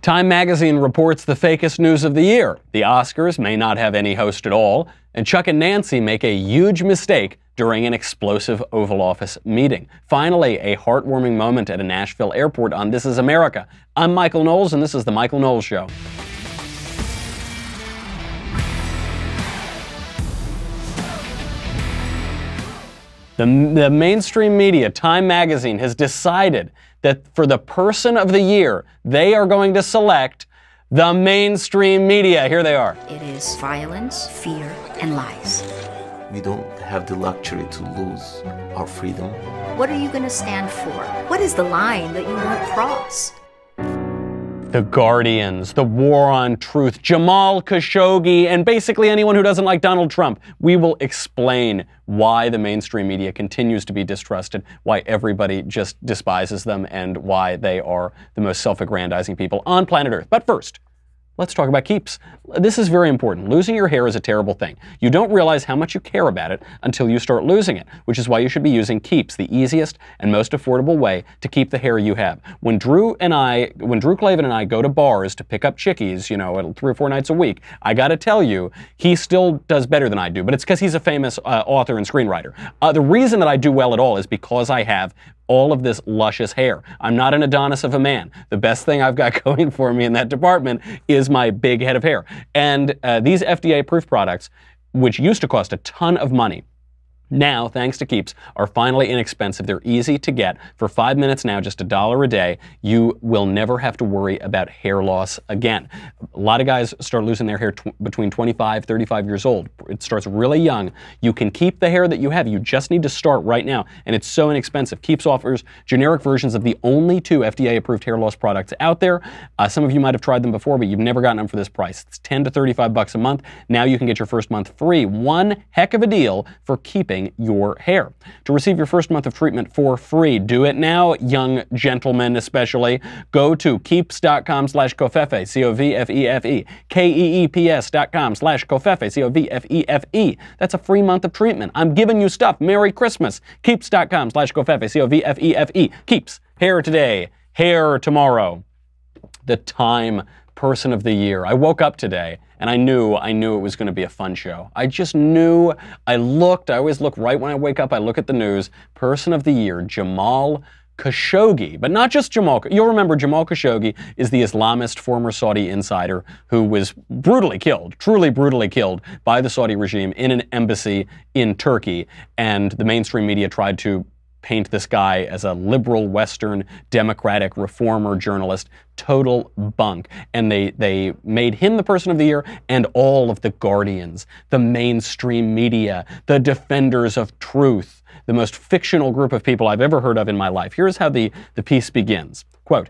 Time magazine reports the fakest news of the year. The Oscars may not have any host at all, and Chuck and Nancy make a huge mistake during an explosive Oval Office meeting. Finally, a heartwarming moment at a Nashville airport on This Is America. I'm Michael Knowles, and this is The Michael Knowles Show. The mainstream media, Time magazine, has decided that for the person of the year, they are going to select the mainstream media. Here they are. It is violence, fear, and lies. We don't have the luxury to lose our freedom. What are you going to stand for? What is the line that you won't cross? The Guardians, the War on Truth, Jamal Khashoggi, and basically anyone who doesn't like Donald Trump. We will explain why the mainstream media continues to be distrusted, why everybody just despises them, and why they are the most self-aggrandizing people on planet Earth. But first, let's talk about Keeps. This is very important. Losing your hair is a terrible thing. You don't realize how much you care about it until you start losing it, which is why you should be using Keeps, the easiest and most affordable way to keep the hair you have. When Drew Clavin and I go to bars to pick up chickies, 3 or 4 nights a week, I gotta tell you, he still does better than I do, but it's because he's a famous author and screenwriter. The reason that I do well at all is because I have all of this luscious hair. I'm not an Adonis of a man. The best thing I've got going for me in that department is my big head of hair. And these FDA-approved products, which used to cost a ton of money, now, thanks to Keeps, are finally inexpensive. They're easy to get. For 5 minutes now, just $1 a day, you will never have to worry about hair loss again. A lot of guys start losing their hair between 25, 35 years old. It starts really young. You can keep the hair that you have. You just need to start right now, and it's so inexpensive. Keeps offers generic versions of the only 2 FDA-approved hair loss products out there. Some of you might have tried them before, but you've never gotten them for this price. It's $10 to $35 a month. Now you can get your first month free. One heck of a deal for keeping your hair. To receive your first month of treatment for free, do it now, young gentlemen especially. Go to keeps.com/covfefe, C-O-V-F-E-F-E, KEEPS.com/covfefe, C-O-V-F-E-F-E. That's a free month of treatment. I'm giving you stuff. Merry Christmas. Keeps.com/covfefe, C-O-V-F-E-F-E. Keeps. Hair today, hair tomorrow. The Time Person of the Year. I woke up today and I knew it was going to be a fun show. I just knew. I always look right when I wake up, I look at the news. Person of the Year, Jamal Khashoggi. But not just Jamal. You'll remember Jamal Khashoggi is the Islamist former Saudi insider who was brutally killed, truly brutally killed by the Saudi regime in an embassy in Turkey. And the mainstream media tried to paint this guy as a liberal, Western, democratic, reformer journalist. Total bunk. And they made him the Person of the Year, and all of the Guardians, the mainstream media, the defenders of truth, the most fictional group of people I've ever heard of in my life. Here's how the piece begins. Quote,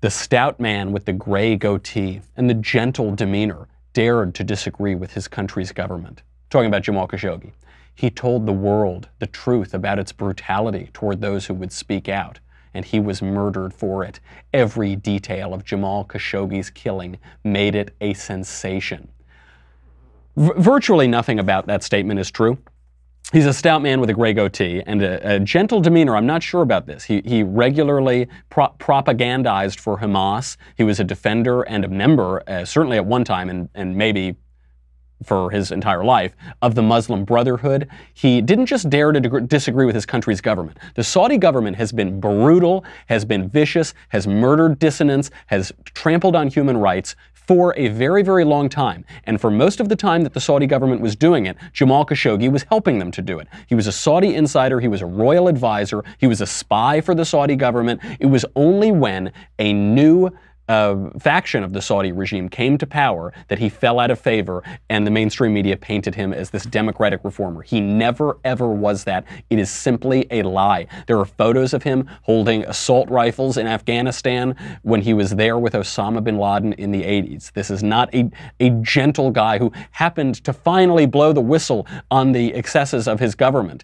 "The stout man with the gray goatee and the gentle demeanor dared to disagree with his country's government." Talking about Jamal Khashoggi. "He told the world the truth about its brutality toward those who would speak out, and he was murdered for it. Every detail of Jamal Khashoggi's killing made it a sensation." Virtually nothing about that statement is true. He's a stout man with a gray goatee and a gentle demeanor. I'm not sure about this. He regularly propagandized for Hamas. He was a defender and a member, certainly at one time and maybe for his entire life, of the Muslim Brotherhood. He didn't just dare to disagree with his country's government. The Saudi government has been brutal, has been vicious, has murdered dissidents, has trampled on human rights for a very, very long time. And for most of the time that the Saudi government was doing it, Jamal Khashoggi was helping them to do it. He was a Saudi insider, he was a royal advisor, he was a spy for the Saudi government. It was only when a new faction of the Saudi regime came to power that he fell out of favor, and the mainstream media painted him as this democratic reformer. He never, ever was that. It is simply a lie. There are photos of him holding assault rifles in Afghanistan when he was there with Osama bin Laden in the 80s. This is not a gentle guy who happened to finally blow the whistle on the excesses of his government.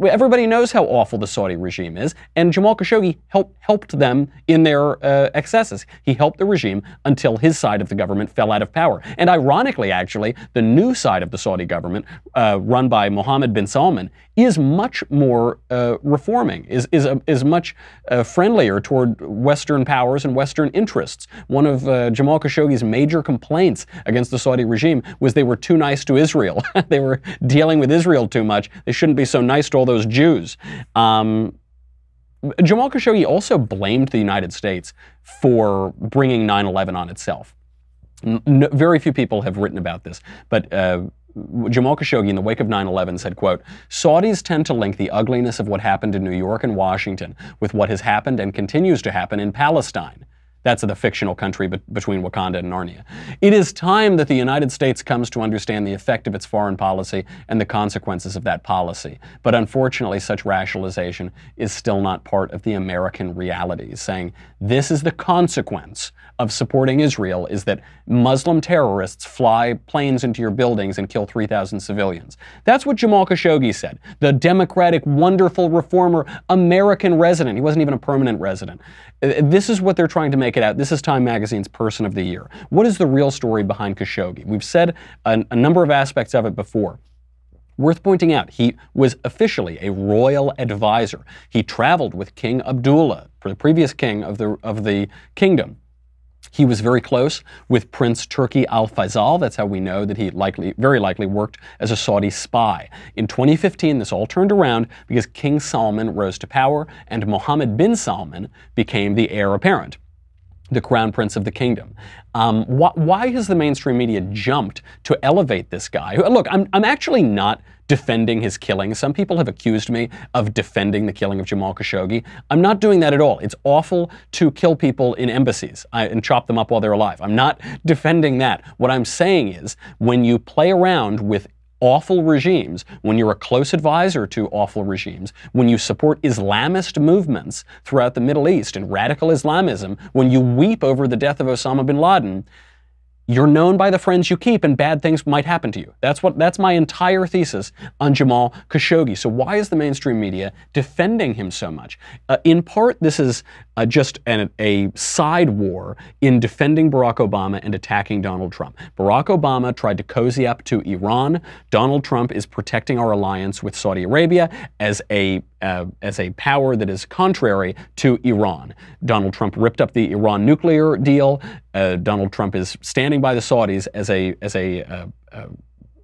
Everybody knows how awful the Saudi regime is, and Jamal Khashoggi helped them in their excesses. He He helped the regime until his side of the government fell out of power. And ironically, actually, the new side of the Saudi government, run by Mohammed bin Salman, is much more reforming, is much friendlier toward Western powers and Western interests. One of Jamal Khashoggi's major complaints against the Saudi regime was they were too nice to Israel. They were dealing with Israel too much. They shouldn't be so nice to all those Jews. Jamal Khashoggi also blamed the United States for bringing 9/11 on itself. Very few people have written about this, but Jamal Khashoggi, in the wake of 9/11, said, quote, "Saudis tend to link the ugliness of what happened in New York and Washington with what has happened and continues to happen in Palestine." That's the fictional country between Wakanda and Narnia. "It is time that the United States comes to understand the effect of its foreign policy and the consequences of that policy. But unfortunately, such rationalization is still not part of the American reality," saying this is the consequence of supporting Israel, is that Muslim terrorists fly planes into your buildings and kill 3,000 civilians. That's what Jamal Khashoggi said. The democratic, wonderful reformer, American resident. He wasn't even a permanent resident. This is what they're trying to make it out. This is Time Magazine's Person of the Year. What is the real story behind Khashoggi? We've said a number of aspects of it before. Worth pointing out, he was officially a royal advisor. He traveled with King Abdullah, the previous king of the kingdom. He was very close with Prince Turki Al Faisal. That's how we know that he very likely worked as a Saudi spy. In 2015, this all turned around because King Salman rose to power and Mohammed bin Salman became the heir apparent, the crown prince of the kingdom. Why has the mainstream media jumped to elevate this guy? Look, I'm actually not defending his killing. Some people have accused me of defending the killing of Jamal Khashoggi. I'm not doing that at all. It's awful to kill people in embassies and chop them up while they're alive. I'm not defending that. What I'm saying is, when you play around with awful regimes, when you're a close advisor to awful regimes, when you support Islamist movements throughout the Middle East and radical Islamism, when you weep over the death of Osama bin Laden, you're known by the friends you keep and bad things might happen to you. That's my entire thesis on Jamal Khashoggi. So why is the mainstream media defending him so much? In part, this is just a side war in defending Barack Obama and attacking Donald Trump. Barack Obama tried to cozy up to Iran. Donald Trump is protecting our alliance with Saudi Arabia as a power that is contrary to Iran. Donald Trump ripped up the Iran nuclear deal. Donald Trump is standing by the Saudis as a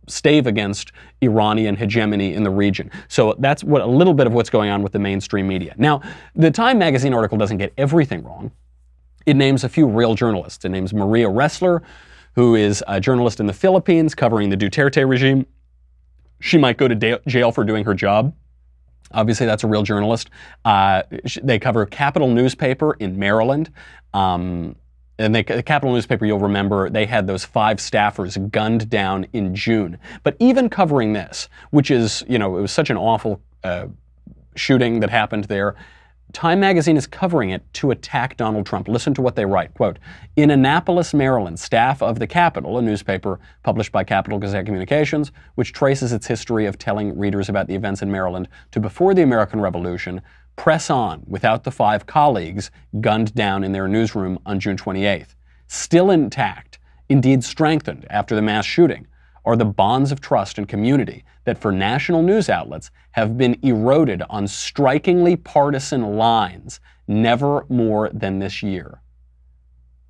stave against Iranian hegemony in the region. So that's a little bit of what's going on with the mainstream media. Now, the Time Magazine article doesn't get everything wrong. It names a few real journalists. It names Maria Ressler, who is a journalist in the Philippines covering the Duterte regime. She might go to jail for doing her job. Obviously, that's a real journalist. They cover Capital newspaper in Maryland. And the Capital newspaper, you'll remember, they had those 5 staffers gunned down in June. But even covering this, which is, it was such an awful shooting that happened there, Time Magazine is covering it to attack Donald Trump. Listen to what they write. Quote, "In Annapolis, Maryland, staff of the Capital," a newspaper published by Capital Gazette Communications, which traces its history of telling readers about the events in Maryland to before the American Revolution, press on without the 5 colleagues gunned down in their newsroom on June 28th. Still intact, indeed strengthened after the mass shooting, are the bonds of trust and community that for national news outlets have been eroded on strikingly partisan lines never more than this year."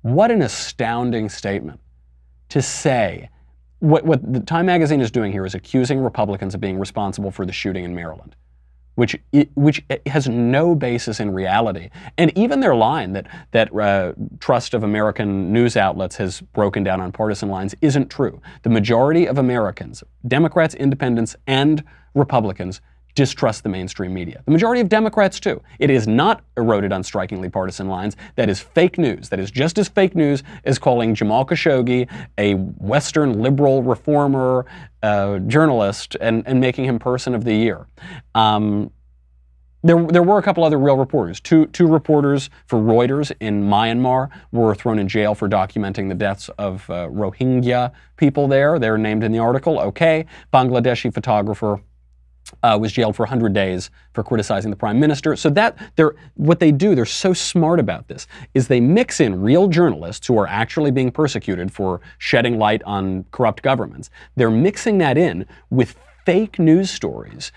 What an astounding statement to say. What the Time Magazine is doing here is accusing Republicans of being responsible for the shooting in Maryland, which has no basis in reality. And even their line that trust of American news outlets has broken down on partisan lines isn't true. The majority of Americans, Democrats, Independents, and Republicans, distrust the mainstream media. The majority of Democrats, too. It is not eroded on strikingly partisan lines. That is fake news. That is just as fake news as calling Jamal Khashoggi a Western liberal reformer journalist and making him Person of the Year. There were a couple other real reporters. Two reporters for Reuters in Myanmar were thrown in jail for documenting the deaths of Rohingya people there. They're named in the article. Okay. Bangladeshi photographer was jailed for 100 days for criticizing the prime minister. So what they do, they're so smart about this, is they mix in real journalists who are actually being persecuted for shedding light on corrupt governments. They're mixing that in with fake news stories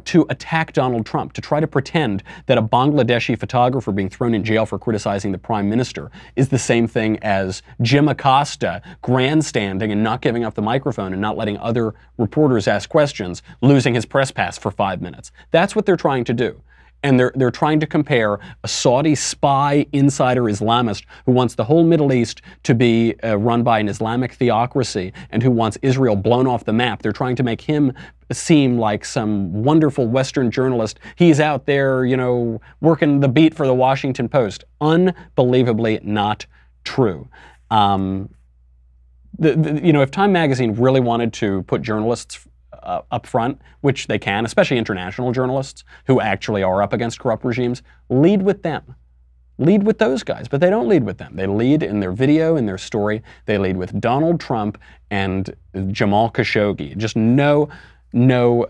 to attack Donald Trump, to try to pretend that a Bangladeshi photographer being thrown in jail for criticizing the prime minister is the same thing as Jim Acosta grandstanding and not giving up the microphone and not letting other reporters ask questions, losing his press pass for 5 minutes. That's what they're trying to do. And they're trying to compare a Saudi spy, insider Islamist who wants the whole Middle East to be run by an Islamic theocracy and who wants Israel blown off the map. They're trying to make him seem like some wonderful Western journalist. He's out there, working the beat for the Washington Post. Unbelievably not true. If Time Magazine really wanted to put journalists up front, which they can, especially international journalists who actually are up against corrupt regimes, lead with them. Lead with those guys, but they don't lead with them. They lead in their video, in their story. They lead with Donald Trump and Jamal Khashoggi. Just no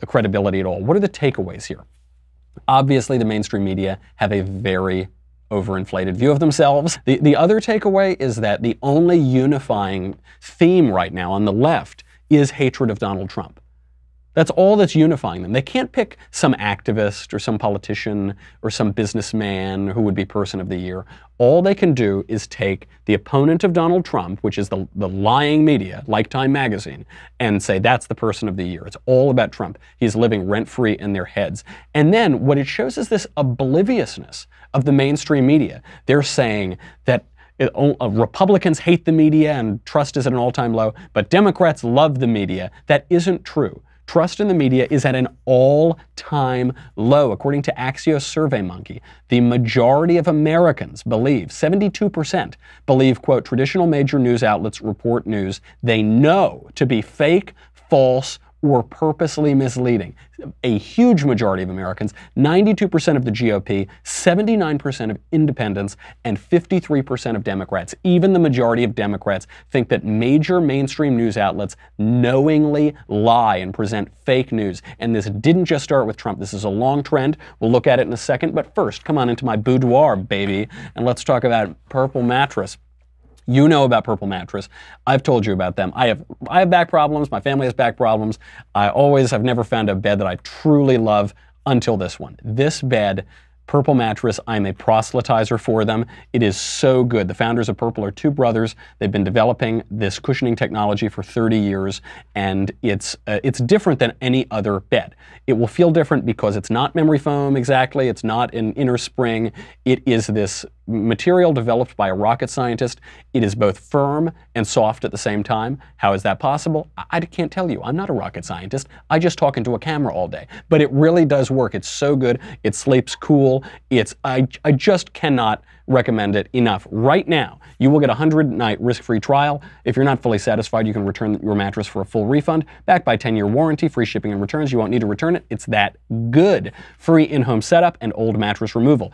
credibility at all. What are the takeaways here? Obviously, the mainstream media have a very overinflated view of themselves. The other takeaway is that the only unifying theme right now on the left is hatred of Donald Trump. That's all that's unifying them. They can't pick some activist or some politician or some businessman who would be person of the year. All they can do is take the opponent of Donald Trump, which is the lying media, like Time Magazine, and say that's the person of the year. It's all about Trump. He's living rent-free in their heads. And then what it shows is this obliviousness of the mainstream media. They're saying that Republicans hate the media and trust is at an all-time low, but Democrats love the media. That isn't true. Trust in the media is at an all-time low. According to Axios SurveyMonkey, the majority of Americans believe, 72%, believe, quote, traditional major news outlets report news they know to be fake, false, or purposely misleading. A huge majority of Americans, 92% of the GOP, 79% of independents, and 53% of Democrats, even the majority of Democrats, think that major mainstream news outlets knowingly lie and present fake news. And this didn't just start with Trump. This is a long trend. We'll look at it in a second. But first, come on into my boudoir, baby, and let's talk about Purple Mattress. You know about Purple Mattress. I've told you about them. I have back problems. My family has back problems. I've never found a bed that I truly love until this one. This bed, Purple Mattress, I'm a proselytizer for them. It is so good. The founders of Purple are two brothers. They've been developing this cushioning technology for 30 years, and it's different than any other bed. It will feel different because it's not memory foam exactly. It's not an inner spring. It is this material developed by a rocket scientist. It is both firm and soft at the same time. How is that possible? I can't tell you. I'm not a rocket scientist. I just talk into a camera all day. But it really does work. It's so good. It sleeps cool. I just cannot recommend it enough. Right now, you will get a 100-night risk-free trial. If you're not fully satisfied, you can return your mattress for a full refund, backed by 10-year warranty, free shipping and returns. You won't need to return it. It's that good. Free in-home setup and old mattress removal.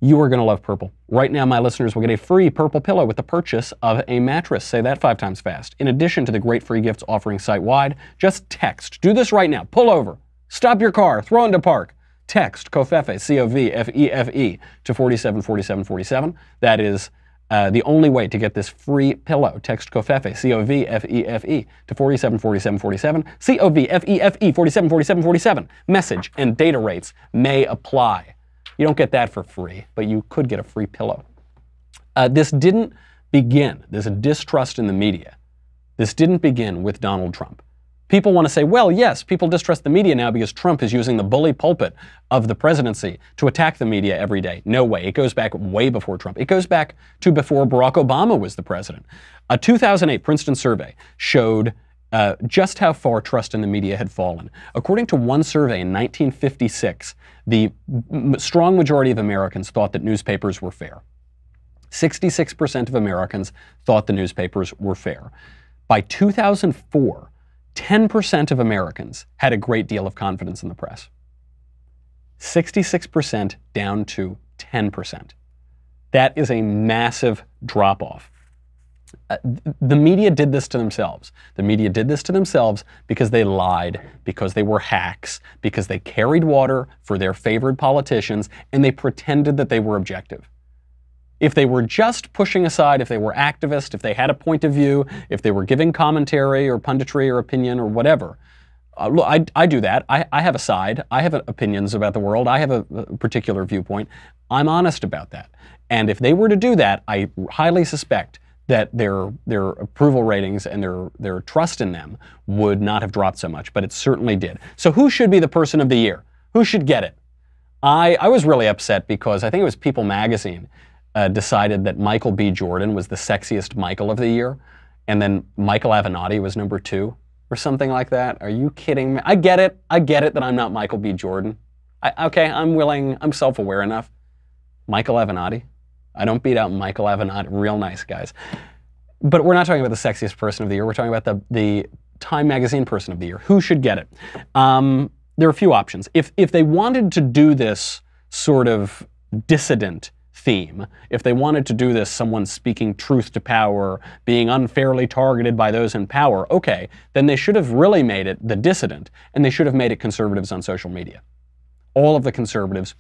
You are going to love Purple. Right now, my listeners will get a free Purple pillow with the purchase of a mattress. Say that 5 times fast. In addition to the great free gifts offering site-wide, just text. Do this right now. Pull over. Stop your car. Throw into park. Text COFEFE, C-O-V-F-E-F-E, to 474747. That is the only way to get this free pillow. Text COFEFE, C-O-V-F-E-F-E, to 474747. C-O-V-F-E-F-E, 474747. Message and data rates may apply. You don't get that for free, but you could get a free pillow. This didn't begin, this distrust in the media. This didn't begin with Donald Trump. People want to say, well, yes, people distrust the media now because Trump is using the bully pulpit of the presidency to attack the media every day. No way. It goes back way before Trump. It goes back to before Barack Obama was the president. A 2008 Princeton survey showed just how far trust in the media had fallen. According to one survey in 1956, the strong majority of Americans thought that newspapers were fair. 66% of Americans thought the newspapers were fair. By 2004, 10% of Americans had a great deal of confidence in the press. 66% down to 10%. That is a massive drop-off. The media did this to themselves. The media did this to themselves because they lied, because they were hacks, because they carried water for their favored politicians, and they pretended that they were objective. If they were just pushing aside, if they were activist, if they had a point of view, if they were giving commentary or punditry or opinion or whatever, look, I do that. I have a side. I have opinions about the world. I have a particular viewpoint. I'm honest about that. And if they were to do that, I highly suspect that their approval ratings and their trust in them would not have dropped so much, but it certainly did. So who should be the person of the year? Who should get it? I was really upset because I think it was People magazine decided that Michael B. Jordan was the sexiest Michael of the year, and then Michael Avenatti was number 2 or something like that. Are you kidding me? I get it that I'm not Michael B. Jordan. Okay, I'm self-aware enough. Michael Avenatti. I don't beat out Michael Avenatti. Real nice guys. But we're not talking about the sexiest person of the year. We're talking about the Time Magazine person of the year. Who should get it? There are a few options. If they wanted to do this sort of dissident theme, if they wanted to do this, someone speaking truth to power, being unfairly targeted by those in power, okay, then they should have really made it the dissident, and they should have made it conservatives on social media. All of the conservatives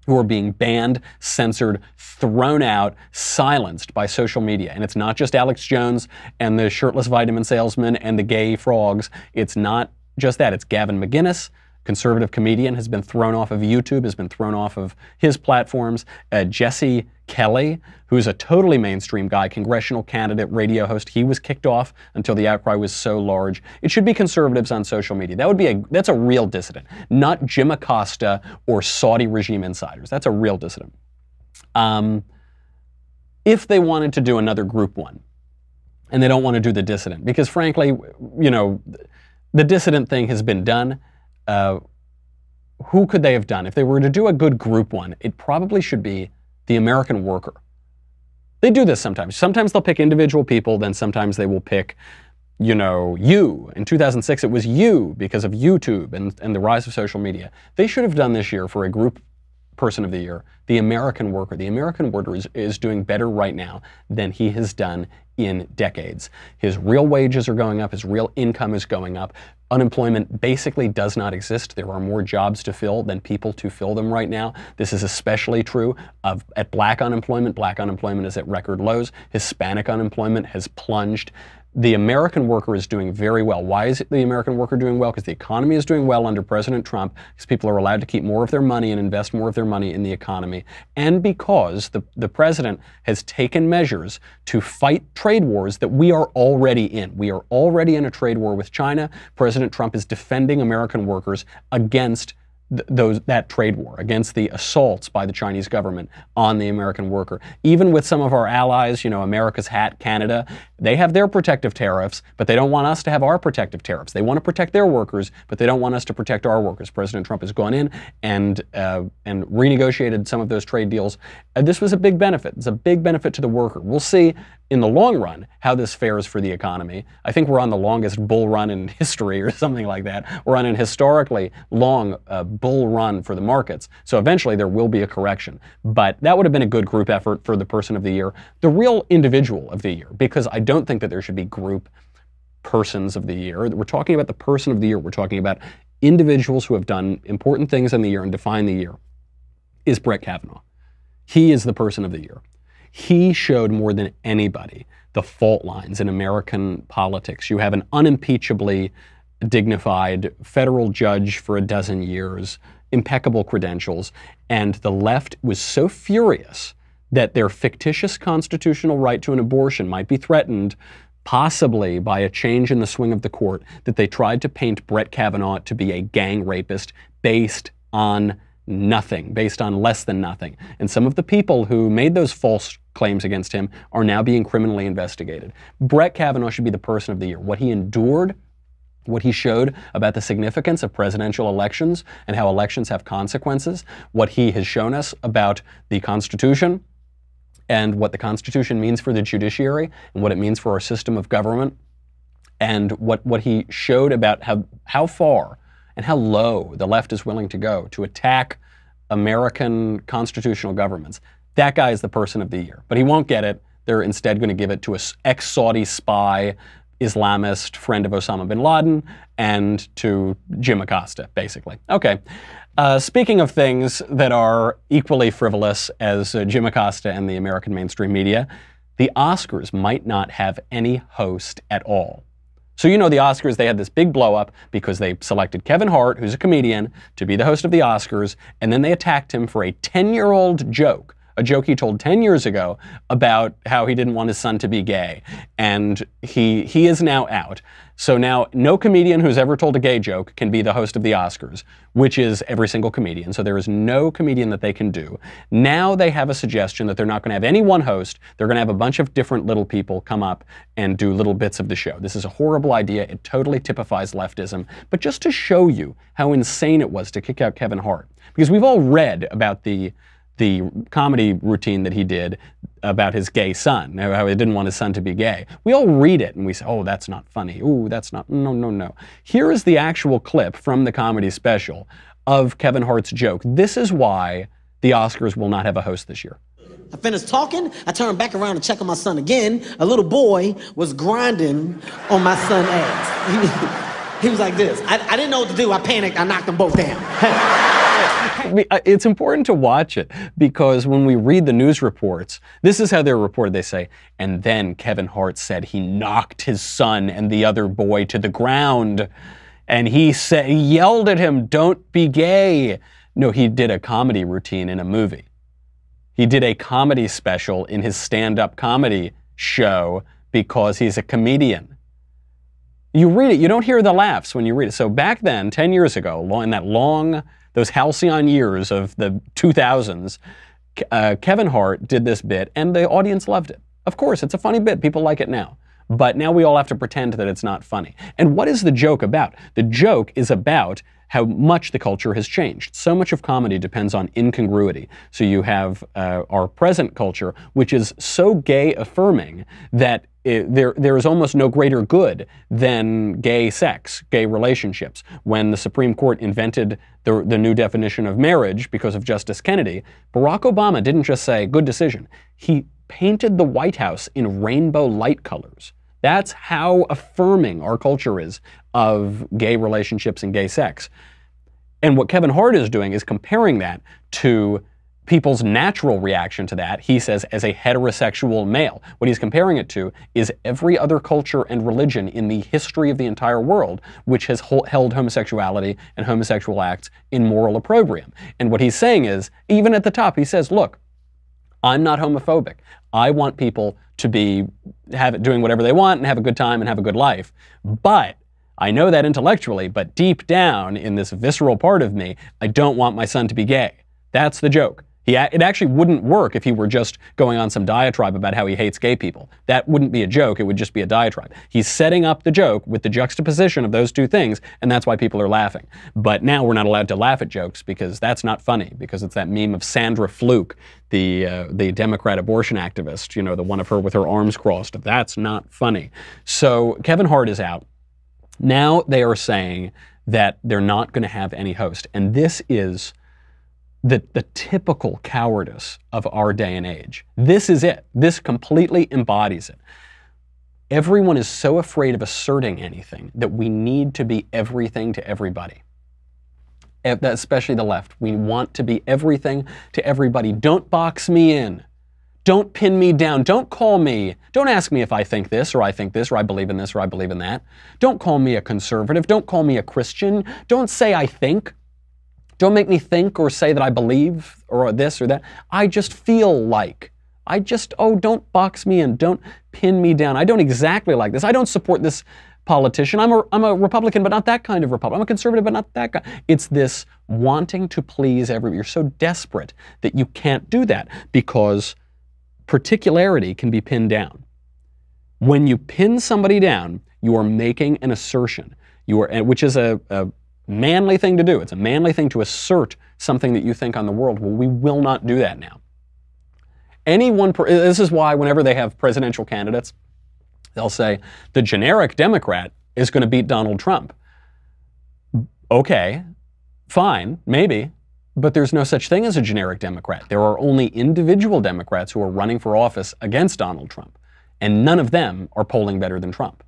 who are being banned, censored, thrown out, silenced by social media. And it's not just Alex Jones and the shirtless vitamin salesman and the gay frogs. It's not just that. It's Gavin McInnes, conservative comedian, has been thrown off of YouTube, has been thrown off of his platforms. Jesse Kelly, who's a totally mainstream guy, congressional candidate, radio host, he was kicked off until the outcry was so large. It should be conservatives on social media. That's a real dissident, not Jim Acosta or Saudi regime insiders. That's a real dissident. If they wanted to do another group one, and they don't want to do the dissident, because frankly, the dissident thing has been done. Who could they have done? If they were to do a good group one, it probably should be the American worker. They do this sometimes. Sometimes they'll pick individual people, then sometimes they will pick, you. In 2006, it was you because of YouTube and the rise of social media. They should have done this year for a group person of the year, the American worker. The American worker is doing better right now than he has done in decades. His real wages are going up. His real income is going up. Unemployment basically does not exist. There are more jobs to fill than people to fill them right now. This is especially true at black unemployment. Black unemployment is at record lows. Hispanic unemployment has plunged. The American worker is doing very well. Why is the American worker doing well? Because the economy is doing well under President Trump, because people are allowed to keep more of their money and invest more of their money in the economy, and because the president has taken measures to fight trade wars that we are already in. We are already in a trade war with China. President Trump is defending American workers against that trade war, against the assaults by the Chinese government on the American worker. Even with some of our allies, America's hat, Canada, they have their protective tariffs, but they don't want us to have our protective tariffs. They want to protect their workers, but they don't want us to protect our workers. President Trump has gone in and renegotiated some of those trade deals. This was a big benefit. It's a big benefit to the worker. We'll see in the long run how this fares for the economy. I think we're on the longest bull run in history or something like that. We're on an historically long bull run for the markets. So eventually there will be a correction. But that would have been a good group effort for the person of the year. The real individual of the year, because I don't think that there should be group persons of the year. We're talking about the person of the year. We're talking about individuals who have done important things in the year and define the year, is Brett Kavanaugh. He is the person of the year. He showed more than anybody the fault lines in American politics. You have an unimpeachably dignified federal judge for a dozen years, impeccable credentials, and the left was so furious that their fictitious constitutional right to an abortion might be threatened, possibly by a change in the swing of the court, that they tried to paint Brett Kavanaugh to be a gang rapist based on nothing, based on less than nothing. And some of the people who made those false claims against him are now being criminally investigated. Brett Kavanaugh should be the person of the year. What he endured, what he showed about the significance of presidential elections and how elections have consequences, what he has shown us about the Constitution and what the Constitution means for the judiciary and what it means for our system of government, and what he showed about how far and how low the left is willing to go to attack American constitutional governments. That guy is the person of the year, but he won't get it. They're instead going to give it to an ex-Saudi spy, Islamist friend of Osama bin Laden, and to Jim Acosta, basically. Okay. Speaking of things that are equally frivolous as Jim Acosta and the American mainstream media, the Oscars might not have any host at all. So you know the Oscars, they had this big blow up because they selected Kevin Hart, who's a comedian, to be the host of the Oscars, and then they attacked him for a 10-year-old joke, a joke he told 10 years ago about how he didn't want his son to be gay. And he is now out. So now no comedian who's ever told a gay joke can be the host of the Oscars, which is every single comedian. So there is no comedian that they can do. Now they have a suggestion that they're not going to have any one host. They're going to have a bunch of different little people come up and do little bits of the show. This is a horrible idea. It totally typifies leftism. But just to show you how insane it was to kick out Kevin Hart, because we've all read about the comedy routine that he did about his gay son, how he didn't want his son to be gay. We all read it and we say, oh, that's not funny. Ooh, that's not, no. Here is the actual clip from the comedy special of Kevin Hart's joke. This is why the Oscars will not have a host this year. I finished talking, I turned back around to check on my son again. A little boy was grinding on my son's ass. He was like this. I didn't know what to do. I panicked, I knocked them both down. It's important to watch it because when we read the news reports, this is how they're reported. They say, and then Kevin Hart said he knocked his son and the other boy to the ground. And he yelled at him, don't be gay. No, he did a comedy routine in a movie. He did a comedy special in his stand-up comedy show because he's a comedian. You read it, you don't hear the laughs when you read it. So back then, 10 years ago, in that those halcyon years of the 2000s, Kevin Hart did this bit and the audience loved it. Of course, it's a funny bit. People like it now. But now we all have to pretend that it's not funny. And what is the joke about? The joke is about how much the culture has changed. So much of comedy depends on incongruity. So you have our present culture, which is so gay affirming that there is almost no greater good than gay sex, gay relationships. When the Supreme Court invented the new definition of marriage because of Justice Kennedy, Barack Obama didn't just say, good decision. He painted the White House in rainbow light colors. That's how affirming our culture is of gay relationships and gay sex. And what Kevin Hart is doing is comparing that to people's natural reaction to that, he says, as a heterosexual male. What he's comparing it to is every other culture and religion in the history of the entire world which has held homosexuality and homosexual acts in moral opprobrium. And what he's saying is, even at the top, he says, look, I'm not homophobic. I want people to be doing whatever they want and have a good time and have a good life. But I know that intellectually, but deep down in this visceral part of me, I don't want my son to be gay. That's the joke. It actually wouldn't work if he were just going on some diatribe about how he hates gay people. That wouldn't be a joke, it would just be a diatribe. He's setting up the joke with the juxtaposition of those two things, and that's why people are laughing. But now we're not allowed to laugh at jokes because that's not funny, because it's that meme of Sandra Fluke, the Democrat abortion activist, you know, the one of her with her arms crossed. That's not funny. So Kevin Hart is out. Now they are saying that they're not going to have any host, and this is the typical cowardice of our day and age. This is it. This completely embodies it. Everyone is so afraid of asserting anything that we need to be everything to everybody. Especially the left. We want to be everything to everybody. Don't box me in. Don't pin me down. Don't call me. Don't ask me if I think this, or I think this, or I believe in this, or I believe in that. Don't call me a conservative. Don't call me a Christian. Don't say I think. Don't make me think or say that I believe or this or that. I just feel like. Don't box me in. Don't pin me down. I don't exactly like this. I don't support this politician. I'm a Republican, but not that kind of Republican. I'm a conservative, but not that kind. It's this wanting to please everyone. You're so desperate that you can't do that because particularity can be pinned down. When you pin somebody down, you are making an assertion. Which is a manly thing to do. It's a manly thing to assert something that you think on the world. Well, we will not do that now. This is why whenever they have presidential candidates, they'll say, the generic Democrat is going to beat Donald Trump. Okay, fine, maybe. But there's no such thing as a generic Democrat. There are only individual Democrats who are running for office against Donald Trump, and none of them are polling better than Trump.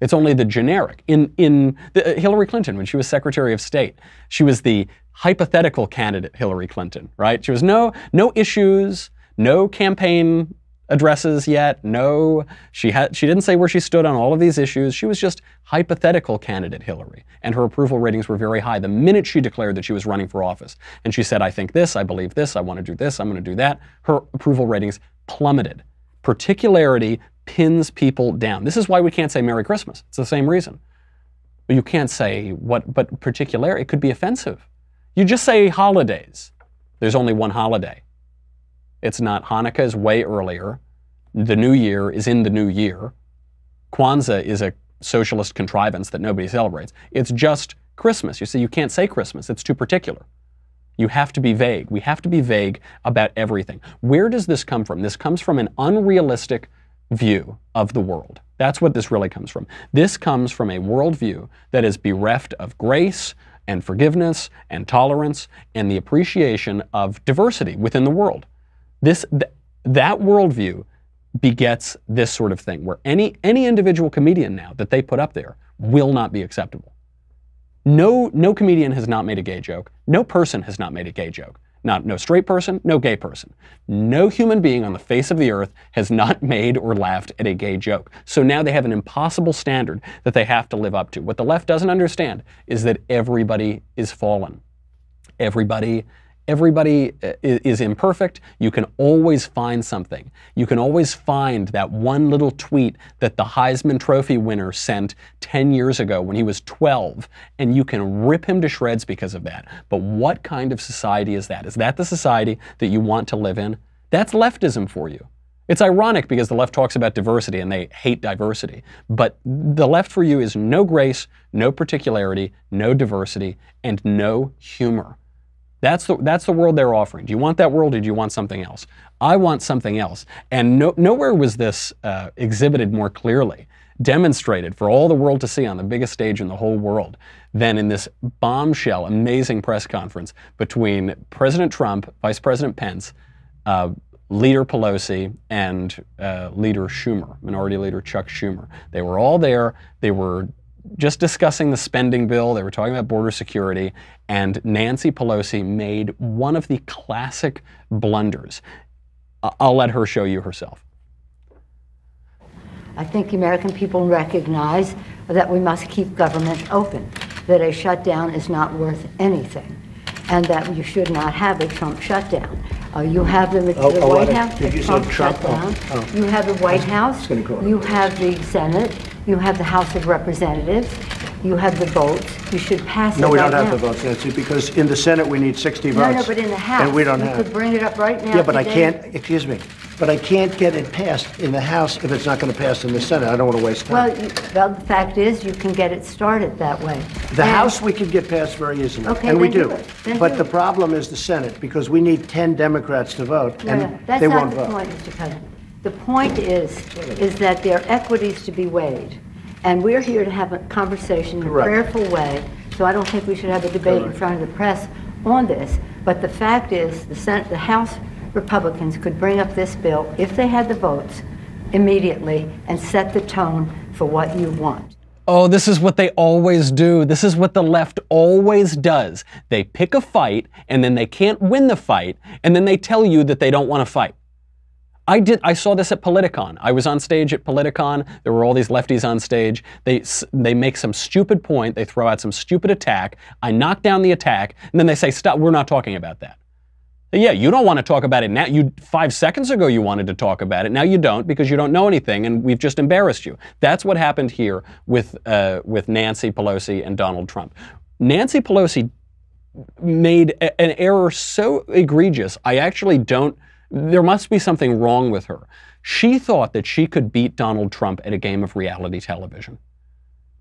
It's only the generic. Hillary Clinton, when she was Secretary of State, she was the hypothetical candidate Hillary Clinton, right? She was no issues, no campaign addresses yet, she didn't say where she stood on all of these issues. She was just hypothetical candidate Hillary, and her approval ratings were very high the minute she declared that she was running for office. And she said, I think this, I believe this, I want to do this, I'm going to do that. Her approval ratings plummeted. Particularity pins people down. This is why we can't say Merry Christmas. It's the same reason. But you can't say but particularity, it could be offensive. You just say holidays. There's only one holiday. It's not. Hanukkah is way earlier. The New Year is in the New Year. Kwanzaa is a socialist contrivance that nobody celebrates. It's just Christmas. You see, you can't say Christmas. It's too particular. You have to be vague. We have to be vague about everything. Where does this come from? This comes from an unrealistic view of the world. That's what this really comes from. This comes from a worldview that is bereft of grace and forgiveness and tolerance and the appreciation of diversity within the world. That worldview begets this sort of thing, where any individual comedian now that they put up there will not be acceptable. No comedian has not made a gay joke. No person has not made a gay joke. No straight person, no gay person. No human being on the face of the earth has not made or laughed at a gay joke. So now they have an impossible standard that they have to live up to. What the left doesn't understand is that everybody is fallen. Everybody is imperfect. You can always find something. You can always find that one little tweet that the Heisman Trophy winner sent 10 years ago when he was 12, and you can rip him to shreds because of that. But what kind of society is that? Is that the society that you want to live in? That's leftism for you. It's ironic because the left talks about diversity and they hate diversity. But the left for you is no grace, no particularity, no diversity, and no humor. That's the world they're offering. Do you want that world or do you want something else? I want something else. And nowhere was this exhibited more clearly, demonstrated for all the world to see on the biggest stage in the whole world than in this bombshell, amazing press conference between President Trump, Vice President Pence, Leader Pelosi, and Leader Schumer, Minority Leader Chuck Schumer. They were all there. They were just discussing the spending bill. They were talking about border security, and Nancy Pelosi made one of the classic blunders. I'll let her show you herself. I think the American people recognize that we must keep government open, that a shutdown is not worth anything, and that you should not have a Trump shutdown. You have the White House, a Trump shutdown. You have the White House, you have the Senate, you have the House of Representatives, you have the votes. You should pass it. No, we right don't have now. the votes, Nancy, because in the Senate we need 60 votes. No, but in the House, and we don't you have. could bring it up right now. Yeah, but today. I can't. Excuse me, but I can't get it passed in the House if it's not going to pass in the Senate. I don't want to waste time. Well, the fact is, you can get it started that way. The House we can get passed very easily, Okay, and we then do. do it. Then But do the it. problem is the Senate, because we need 10 Democrats to vote, No, and no, that's they not won't the vote. point, Mr. President. The point is that there are equities to be weighed. And we're here to have a conversation in a Correct. prayerful way, so I don't think we should have a debate in front of the press on this. But the fact is, the House Republicans could bring up this bill, if they had the votes, immediately and set the tone for what you want. Oh, this is what they always do. This is what the left always does. They pick a fight, and then they can't win the fight, and then they tell you that they don't want to fight. I saw this at Politicon. I was on stage at Politicon. There were all these lefties on stage. They make some stupid point. They throw out some stupid attack. I knock down the attack, and then they say, stop, we're not talking about that. Yeah, you don't want to talk about it now. 5 seconds ago you wanted to talk about it. Now you don't because you don't know anything, and we've just embarrassed you. That's what happened here with Nancy Pelosi and Donald Trump. Nancy Pelosi made an error so egregious, I actually don't. There must be something wrong with her. She thought that she could beat Donald Trump at a game of reality television.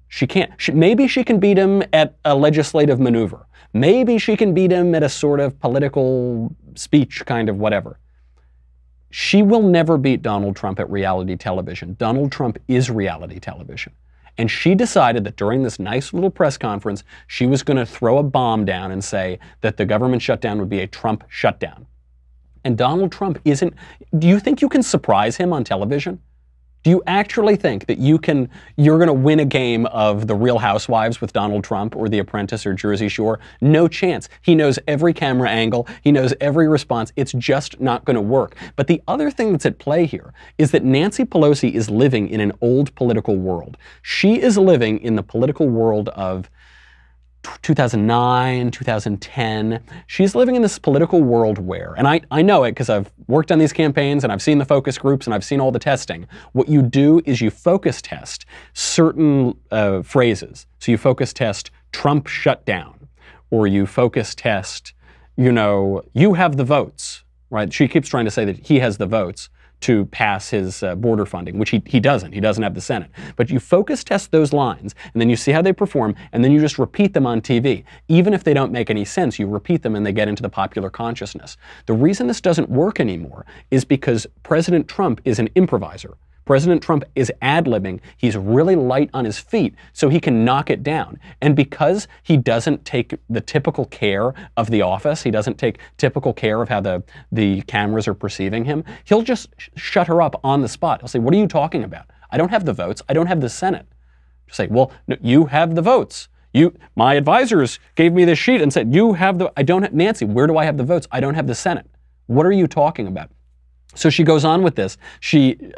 She can't. Maybe she can beat him at a legislative maneuver. Maybe she can beat him at a sort of political speech kind of whatever. She will never beat Donald Trump at reality television. Donald Trump is reality television. And she decided that during this nice little press conference, she was going to throw a bomb down and say that the government shutdown would be a Trump shutdown. And Donald Trump isn't, do you think you can surprise him on television? Do you actually think that you're going to win a game of The Real Housewives with Donald Trump or The Apprentice or Jersey Shore? No chance. He knows every camera angle. He knows every response. It's just not going to work. But the other thing that's at play here is that Nancy Pelosi is living in an old political world. She is living in the political world of 2009, 2010. She's living in this political world where, and I know it because I've worked on these campaigns and I've seen the focus groups and I've seen all the testing. What you do is you focus test certain phrases. So you focus test Trump shutdown, or you focus test, you have the votes, right? She keeps trying to say that he has the votes to pass his border funding, which he doesn't. He doesn't have the Senate. But you focus test those lines, and then you see how they perform, and then you just repeat them on TV. Even if they don't make any sense, you repeat them and they get into the popular consciousness. The reason this doesn't work anymore is because President Trump is an improviser. President Trump is ad-libbing. He's really light on his feet, so he can knock it down. And because he doesn't take the typical care of the office, he doesn't take typical care of how the cameras are perceiving him, he'll just shut her up on the spot. He'll say, what are you talking about? I don't have the votes. I don't have the Senate. Just say, well, no, you have the votes. My advisors gave me this sheet and said, Nancy, where do I have the votes? I don't have the Senate. What are you talking about? So she goes on with this.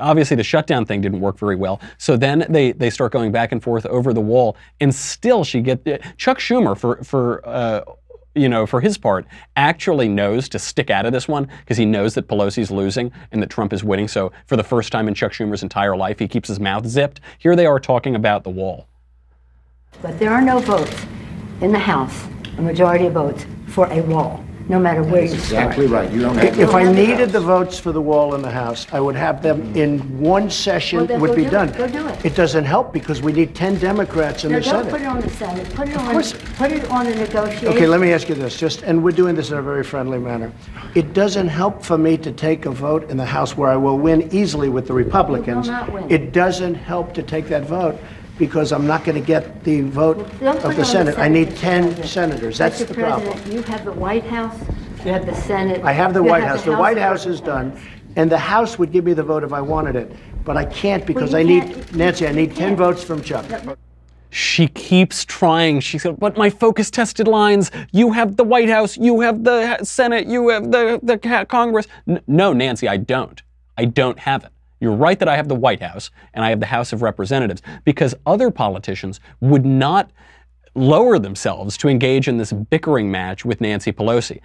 Obviously the shutdown thing didn't work very well. So then they start going back and forth over the wall, and still Chuck Schumer for his part actually knows to stick out of this one because he knows that Pelosi's losing and that Trump is winning. So for the first time in Chuck Schumer's entire life, he keeps his mouth zipped. Here they are talking about the wall. But there are no votes in the House, a majority of votes for a wall. No matter where you start. Exactly right. You don't have if I needed the votes for the wall in the House, I would have them in one session. Well, would be done. Go do it. It doesn't help because we need 10 Democrats in the Don't Senate. put it on the Senate. Put it on the negotiation. Okay, let me ask you this. And we're doing this in a very friendly manner. It doesn't help for me to take a vote in the House where I will win easily with the Republicans. You will not win. It doesn't help to take that vote because I'm not going to get the vote of the Senate. I need 10 senators. That's the problem. You have the White House. You have the Senate. I have the White House. The White House is done. And the House would give me the vote if I wanted it. But I can't because I need 10 votes from Chuck. She keeps trying. She said, but my focus tested lines, you have the White House, you have the Senate, you have the Congress. No, Nancy, I don't. I don't have it. You're right that I have the White House and I have the House of Representatives because other politicians would not lower themselves to engage in this bickering match with Nancy Pelosi.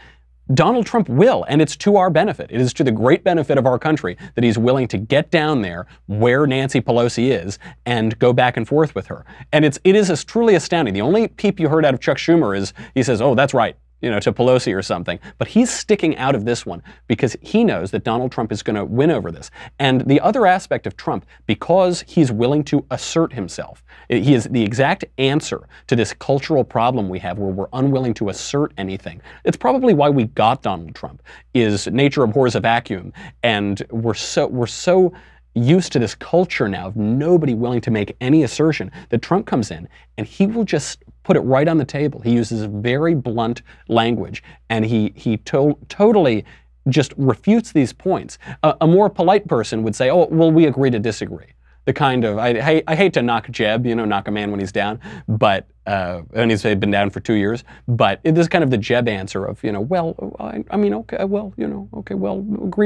Donald Trump will, and it's to our benefit. It is to the great benefit of our country that he's willing to get down there where Nancy Pelosi is and go back and forth with her. And it is truly astounding. The only peep you heard out of Chuck Schumer is he says, oh, that's right, to Pelosi or something. But he's sticking out of this one because he knows that Donald Trump is going to win over this. And the other aspect of Trump, because he's willing to assert himself, he is the exact answer to this cultural problem we have where we're unwilling to assert anything. It's probably why we got Donald Trump, is nature abhors a vacuum. And we're so used to this culture now of nobody willing to make any assertion that Trump comes in and he will just put it right on the table. He uses very blunt language and he totally just refutes these points. A more polite person would say, oh, well, we agree to disagree. The kind of, I hate to knock Jeb, knock a man when he's down, but, and he's been down for 2 years, but this is kind of the Jeb answer of, agree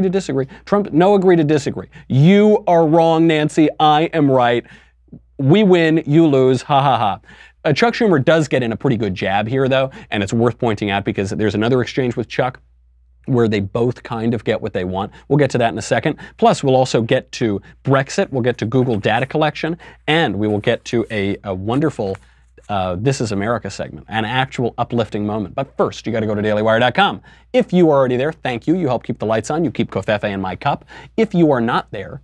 to disagree. Trump, no, agree to disagree. You are wrong, Nancy, I am right. We win, you lose, ha ha ha. Chuck Schumer does get in a pretty good jab here, though, and it's worth pointing out because there's another exchange with Chuck where they both kind of get what they want. We'll get to that in a second. Plus, we'll also get to Brexit, we'll get to Google data collection, and we will get to a wonderful This Is America segment, an actual uplifting moment. But first, you got to go to dailywire.com. If you are already there, thank you. You help keep the lights on. You keep Covfefe in my cup. If you are not there,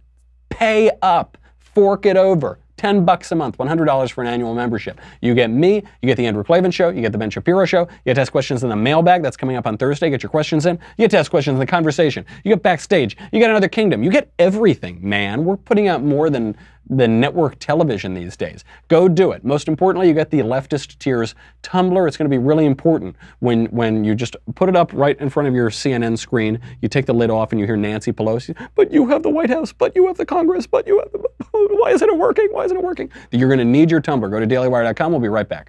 pay up. Fork it over. $10 a month, $100 for an annual membership. You get me, you get the Andrew Klavan Show, you get the Ben Shapiro Show, you get to ask questions in the mailbag, that's coming up on Thursday, get your questions in, you get to ask questions in the conversation, you get backstage, you get Another Kingdom, you get everything, man. We're putting out more than the network television these days. Go do it. Most importantly, you get the Leftist Tears Tumblr. It's going to be really important when you just put it up right in front of your CNN screen. You take the lid off and you hear Nancy Pelosi, but you have the White House, but you have the Congress, but you have the... Why isn't it working? Why isn't it working? You're going to need your Tumblr. Go to dailywire.com. We'll be right back.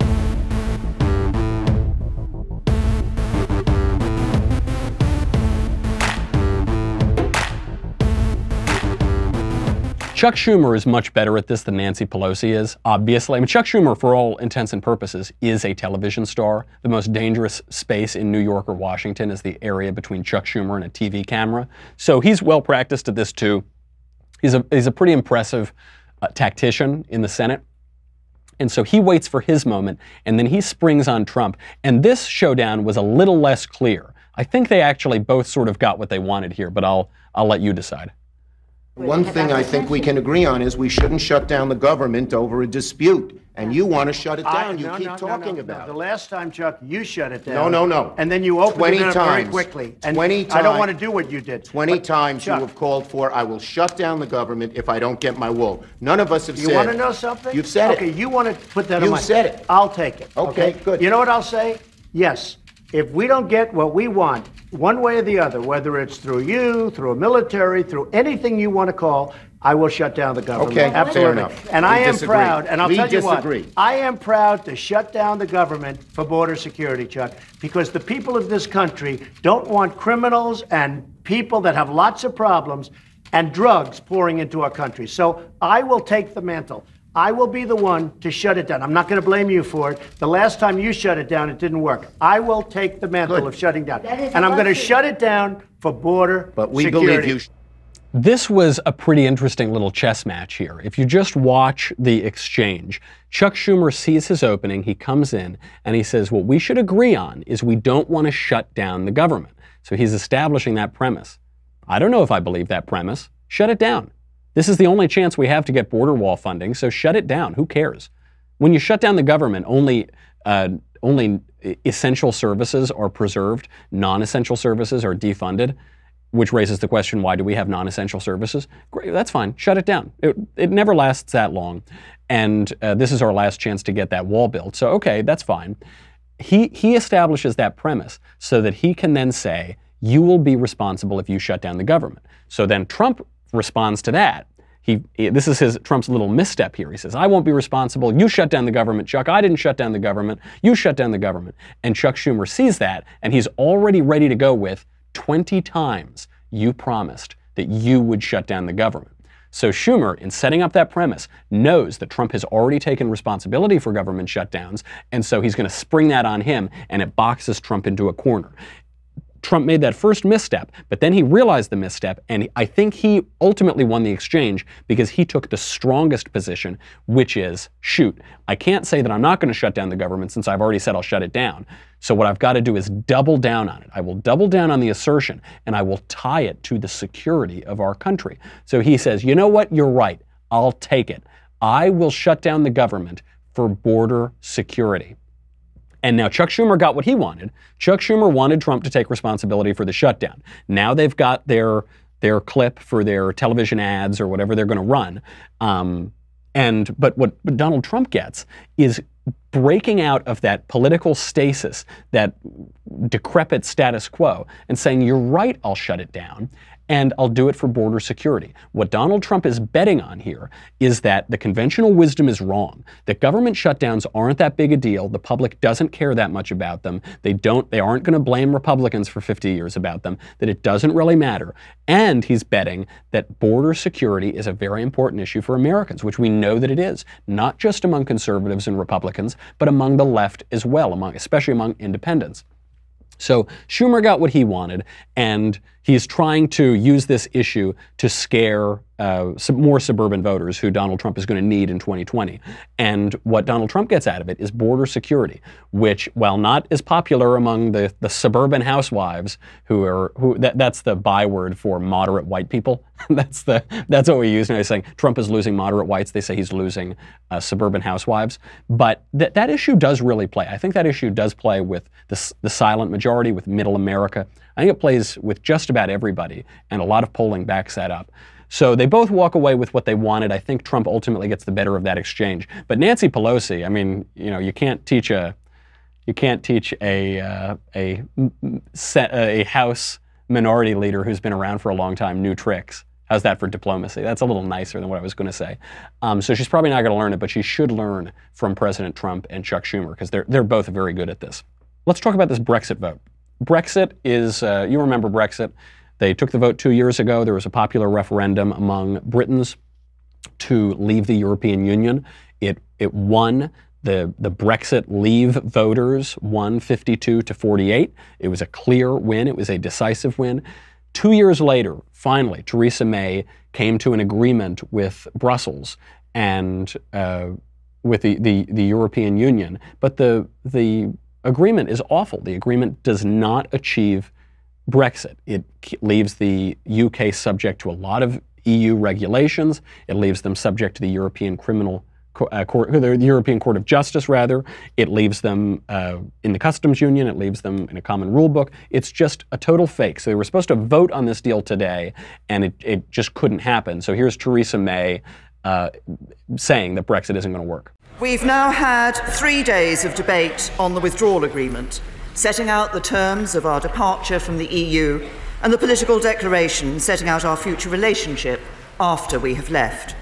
Chuck Schumer is much better at this than Nancy Pelosi is, obviously. I mean, Chuck Schumer, for all intents and purposes, is a television star. The most dangerous space in New York or Washington is the area between Chuck Schumer and a TV camera. So he's well practiced at this too. He's a pretty impressive tactician in the Senate. And so he waits for his moment, and then he springs on Trump. And this showdown was a little less clear. I think they actually both sort of got what they wanted here, but I'll let you decide. One thing I think we can agree on is we shouldn't shut down the government over a dispute. And you want to shut it down. You keep talking about it. The last time, Chuck, you shut it down. No. And then you opened it up very quickly. And 20 times. I don't want to do what you did. 20 times Chuck, you have called for, I will shut down the government if I don't get my wool. None of us have said. You want to know something? You've said it. Okay, you want to put that on my... You said it. I'll take it. Okay, good. You know what I'll say? Yes. If we don't get what we want, one way or the other, whether it's through you, through a military, through anything you want to call, I will shut down the government. Okay, absolutely. fair enough. And I am proud, and I'll tell you what, disagree. I am proud to shut down the government for border security, Chuck, because the people of this country don't want criminals and people that have lots of problems and drugs pouring into our country. So I will take the mantle. I will be the one to shut it down. I'm not going to blame you for it. The last time you shut it down, it didn't work. I will take the mantle of shutting down. And I'm going to shut it down for border But we security. believe you. This was a pretty interesting little chess match here. If you just watch the exchange, Chuck Schumer sees his opening, he comes in, and he says, what we should agree on is we don't want to shut down the government. So he's establishing that premise. I don't know if I believe that premise. Shut it down. This is the only chance we have to get border wall funding, so shut it down. Who cares? When you shut down the government, only essential services are preserved, non-essential services are defunded, which raises the question, why do we have non-essential services? Great, that's fine. Shut it down. It never lasts that long. And this is our last chance to get that wall built. So, okay, that's fine. He establishes that premise so that he can then say, you will be responsible if you shut down the government. So then Trump responds to that. This is Trump's little misstep here. He says, I won't be responsible. You shut down the government, Chuck. I didn't shut down the government. You shut down the government. And Chuck Schumer sees that, and he's already ready to go with 20 times you promised that you would shut down the government. So Schumer, in setting up that premise, knows that Trump has already taken responsibility for government shutdowns, and so he's going to spring that on him, and it boxes Trump into a corner. Trump made that first misstep, but then he realized the misstep, and I think he ultimately won the exchange because he took the strongest position, which is, shoot, I can't say that I'm not going to shut down the government since I've already said I'll shut it down. So what I've got to do is double down on it. I will double down on the assertion, and I will tie it to the security of our country. So he says, you know what, you're right, I'll take it. I will shut down the government for border security. And now Chuck Schumer got what he wanted. Chuck Schumer wanted Trump to take responsibility for the shutdown. Now they've got their clip for their television ads or whatever they're going to run. But what Donald Trump gets is breaking out of that political stasis, that decrepit status quo, and saying, you're right, I'll shut it down, and I'll do it for border security. What Donald Trump is betting on here is that the conventional wisdom is wrong, that government shutdowns aren't that big a deal, the public doesn't care that much about them, they aren't going to blame Republicans for 50 years about them, that it doesn't really matter, and he's betting that border security is a very important issue for Americans, which we know that it is, not just among conservatives and Republicans, but among the left as well, especially among independents. So Schumer got what he wanted, and he's trying to use this issue to scare some more suburban voters who Donald Trump is going to need in 2020. And what Donald Trump gets out of it is border security, which, while not as popular among the suburban housewives that's the byword for moderate white people. that's what we use now. Saying Trump is losing moderate whites. They say he's losing suburban housewives. But that issue does really play. I think that issue does play with the silent majority, with middle America. I think it plays with just about everybody, and a lot of polling backs that up. So they both walk away with what they wanted. I think Trump ultimately gets the better of that exchange. But Nancy Pelosi, I mean, you know, you can't teach a House minority leader who's been around for a long time new tricks. How's that for diplomacy? That's a little nicer than what I was going to say. So she's probably not going to learn it, but she should learn from President Trump and Chuck Schumer, because they're both very good at this. Let's talk about this Brexit vote. Brexit is, you remember Brexit. They took the vote 2 years ago. There was a popular referendum among Britons to leave the European Union. It won. The Brexit Leave voters won 52-48. It was a clear win. It was a decisive win. 2 years later, finally, Theresa May came to an agreement with Brussels and with the European Union. But the agreement is awful. The agreement does not achieve Brexit. It leaves the UK subject to a lot of EU regulations. It leaves them subject to the European the European Court of Justice, rather. It leaves them in the customs union. It leaves them in a common rule book. It's just a total fake. So they were supposed to vote on this deal today, and it just couldn't happen. So here's Theresa May saying that Brexit isn't going to work. We've now had 3 days of debate on the withdrawal agreement, setting out the terms of our departure from the EU and the political declaration setting out our future relationship after we have left.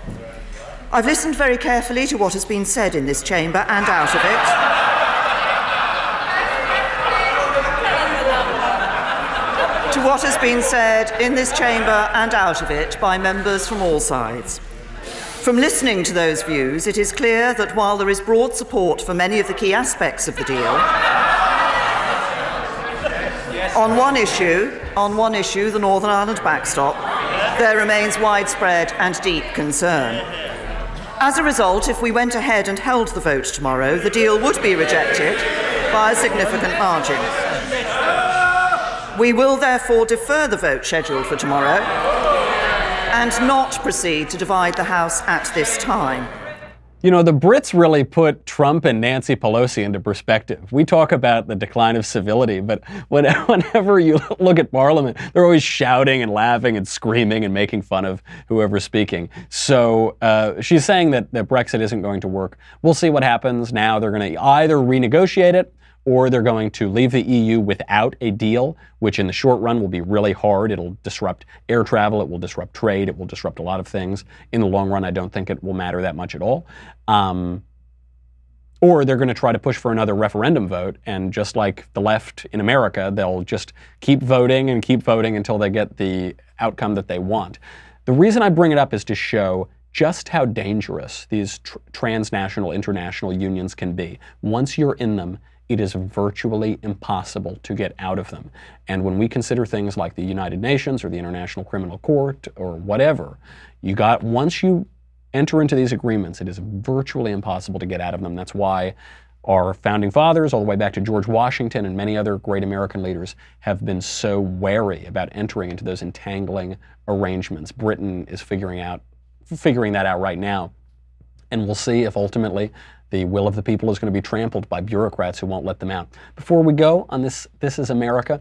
I've listened very carefully to what has been said in this chamber and out of it. To what has been said in this chamber and out of it by members from all sides. From listening to those views, it is clear that while there is broad support for many of the key aspects of the deal, on one issue, the Northern Ireland backstop, there remains widespread and deep concern. As a result, if we went ahead and held the vote tomorrow, the deal would be rejected by a significant margin. We will therefore defer the vote scheduled for tomorrow and not proceed to divide the House at this time. You know, the Brits really put Trump and Nancy Pelosi into perspective. We talk about the decline of civility, but whenever you look at Parliament, they're always shouting and laughing and screaming and making fun of whoever's speaking. So she's saying that Brexit isn't going to work. We'll see what happens now. They're going to either renegotiate it, or they're going to leave the EU without a deal, which in the short run will be really hard. It'll disrupt air travel, it will disrupt trade, it will disrupt a lot of things. In the long run, I don't think it will matter that much at all. Or they're going to try to push for another referendum vote, and just like the left in America, they'll just keep voting until they get the outcome that they want. The reason I bring it up is to show just how dangerous these transnational, international unions can be. Once you're in them, it is virtually impossible to get out of them. And when we consider things like the United Nations or the International Criminal Court or whatever, once you enter into these agreements, it is virtually impossible to get out of them. That's why our founding fathers, all the way back to George Washington and many other great American leaders, have been so wary about entering into those entangling arrangements. Britain is figuring that out right now. And we'll see if ultimately the will of the people is going to be trampled by bureaucrats who won't let them out. Before we go on This Is America,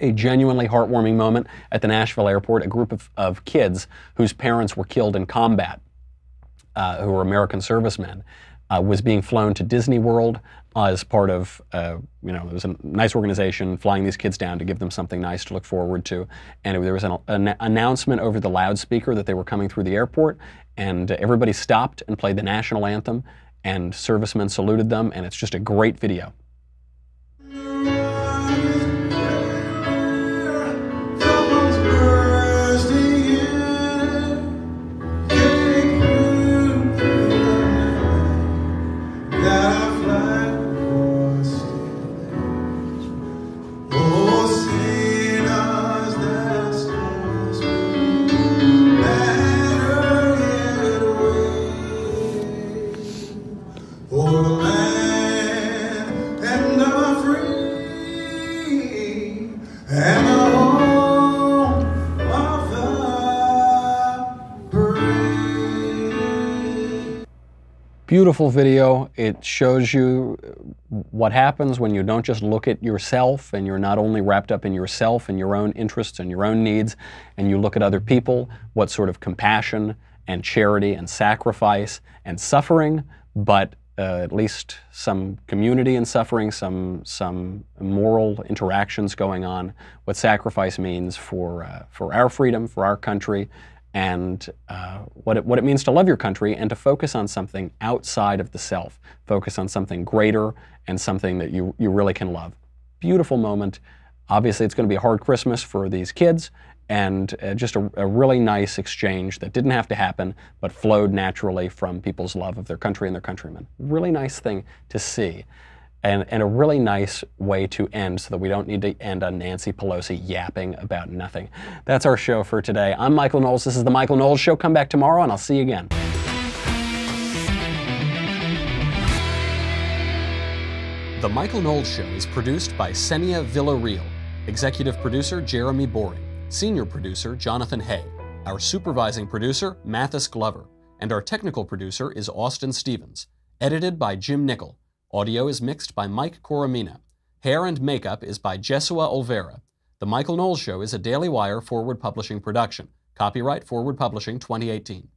a genuinely heartwarming moment at the Nashville Airport. A group of kids whose parents were killed in combat, who were American servicemen, was being flown to Disney World as part of, it was a nice organization flying these kids down to give them something nice to look forward to. And there was an announcement over the loudspeaker that they were coming through the airport, and everybody stopped and played the national anthem, and servicemen saluted them, and it's just a great video. Beautiful video. It shows you what happens when you don't just look at yourself and you're not only wrapped up in yourself and your own interests and your own needs, and you look at other people, what sort of compassion and charity and sacrifice and suffering, but at least some community and suffering, some moral interactions going on, what sacrifice means for our freedom, for our country, and what it means to love your country and to focus on something outside of the self, focus on something greater and something that you really can love. Beautiful moment. Obviously, it's going to be a hard Christmas for these kids, and just a really nice exchange that didn't have to happen, but flowed naturally from people's love of their country and their countrymen. Really nice thing to see. And a really nice way to end so that we don't need to end on Nancy Pelosi yapping about nothing. That's our show for today. I'm Michael Knowles. This is The Michael Knowles Show. Come back tomorrow and I'll see you again. The Michael Knowles Show is produced by Senia Villarreal. Executive producer Jeremy Boring. Senior producer Jonathan Hay. Our supervising producer Mathis Glover. And our technical producer is Austin Stevens. Edited by Jim Nickel. Audio is mixed by Mike Coromina. Hair and makeup is by Jesua Olvera. The Michael Knowles Show is a Daily Wire Forward Publishing production. Copyright Forward Publishing 2018.